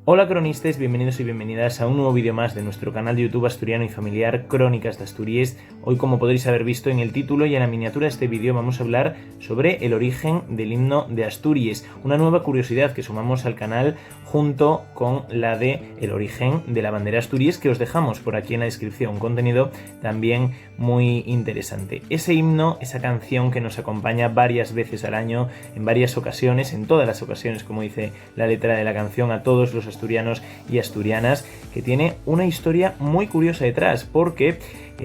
Hola cronistas, bienvenidos y bienvenidas a un nuevo vídeo más de nuestro canal de YouTube asturiano y familiar Crónicas de Asturias. Hoy, como podréis haber visto en el título y en la miniatura de este vídeo, vamos a hablar sobre el origen del himno de Asturias, una nueva curiosidad que sumamos al canal junto con la de el origen de la bandera Asturias, que os dejamos por aquí en la descripción, un contenido también muy interesante. Ese himno, esa canción que nos acompaña varias veces al año, en varias ocasiones, en todas las ocasiones, como dice la letra de la canción, a todos los asturianos y asturianas, que tiene una historia muy curiosa detrás, porque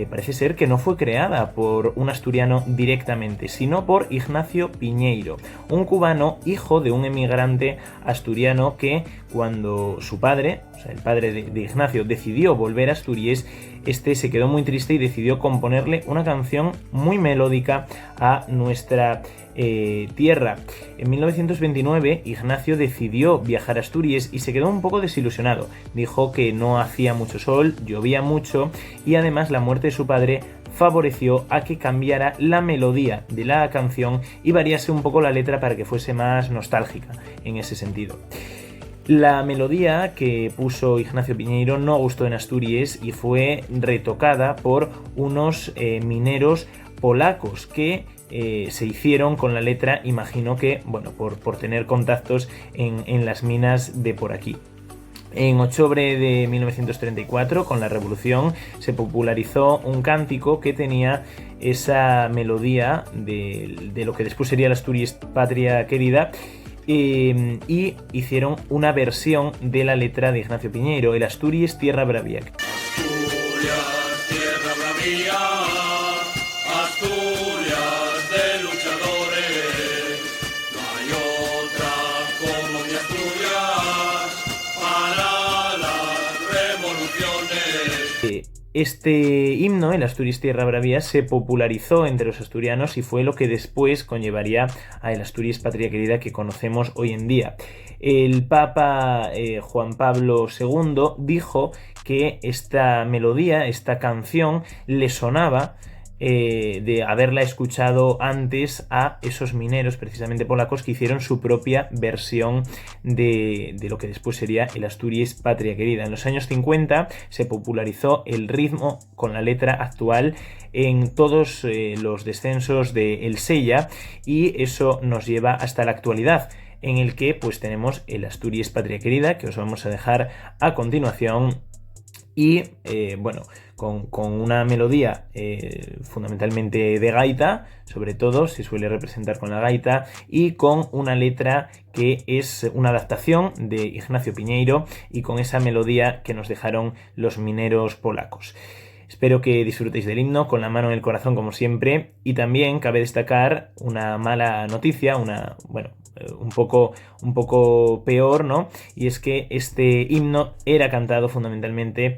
parece ser que no fue creada por un asturiano directamente, sino por Ignacio Piñeiro, un cubano hijo de un emigrante asturiano que, cuando su padre, o sea, el padre de Ignacio, decidió volver a Asturias, este se quedó muy triste y decidió componerle una canción muy melódica a nuestra tierra. En 1929 Ignacio decidió viajar a Asturias y se quedó un poco desilusionado. Dijo que no hacía mucho sol, llovía mucho y además la muerte de su padre favoreció a que cambiara la melodía de la canción y variase un poco la letra para que fuese más nostálgica en ese sentido. La melodía que puso Ignacio Piñeiro no gustó en Asturias y fue retocada por unos mineros polacos que se hicieron con la letra, imagino que, bueno, por tener contactos en las minas de por aquí. En octubre de 1934, con la Revolución, se popularizó un cántico que tenía esa melodía de lo que después sería la Asturias Patria Querida, y hicieron una versión de la letra de Ignacio Piñeiro, el Asturias Tierra Bravía. Asturias, tierra bravía, Asturias de luchadores, no hay otra como mi Asturias para las revoluciones. Este himno, el Asturias Tierra Bravía, se popularizó entre los asturianos y fue lo que después conllevaría a el Asturias Patria Querida que conocemos hoy en día. El Papa Juan Pablo II dijo que esta melodía, esta canción, le sonaba de haberla escuchado antes a esos mineros precisamente polacos que hicieron su propia versión de lo que después sería el Asturias Patria Querida. En los años 50 se popularizó el ritmo con la letra actual en todos los descensos de El Sella, y eso nos lleva hasta la actualidad, en el que pues tenemos el Asturias Patria Querida, que os vamos a dejar a continuación. Y bueno, con una melodía fundamentalmente de gaita, sobre todo se suele representar con la gaita, y con una letra que es una adaptación de Ignacio Piñeiro y con esa melodía que nos dejaron los mineros polacos. Espero que disfrutéis del himno con la mano en el corazón como siempre, y también cabe destacar una mala noticia, un poco peor, ¿no? Y es que este himno era cantado fundamentalmente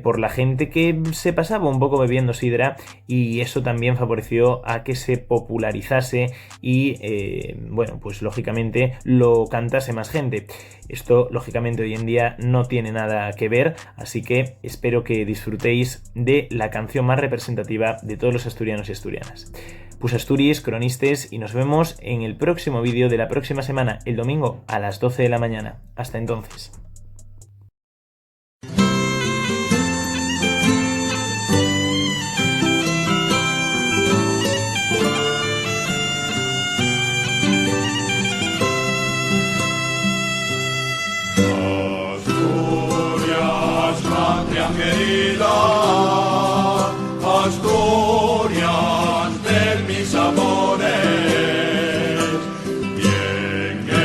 por la gente que se pasaba un poco bebiendo sidra, y eso también favoreció a que se popularizase y, bueno, pues lógicamente lo cantase más gente. Esto lógicamente hoy en día no tiene nada que ver, así que espero que disfrutéis de la canción más representativa de todos los asturianos y asturianas. Pues Asturias, cronistas, y nos vemos en el próximo vídeo de la próxima semana, el domingo a las 12 de la mañana. Hasta entonces. Asturias, patria querida, Asturias de mis amores, bien que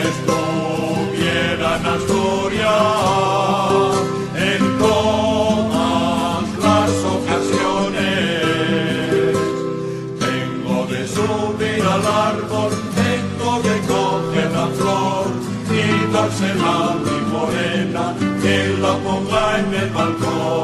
estuviera en Asturias en todas las ocasiones. Tengo de subir al árbol, tengo de coger la flor y dársela a mi morena, que la ponga en el balcón.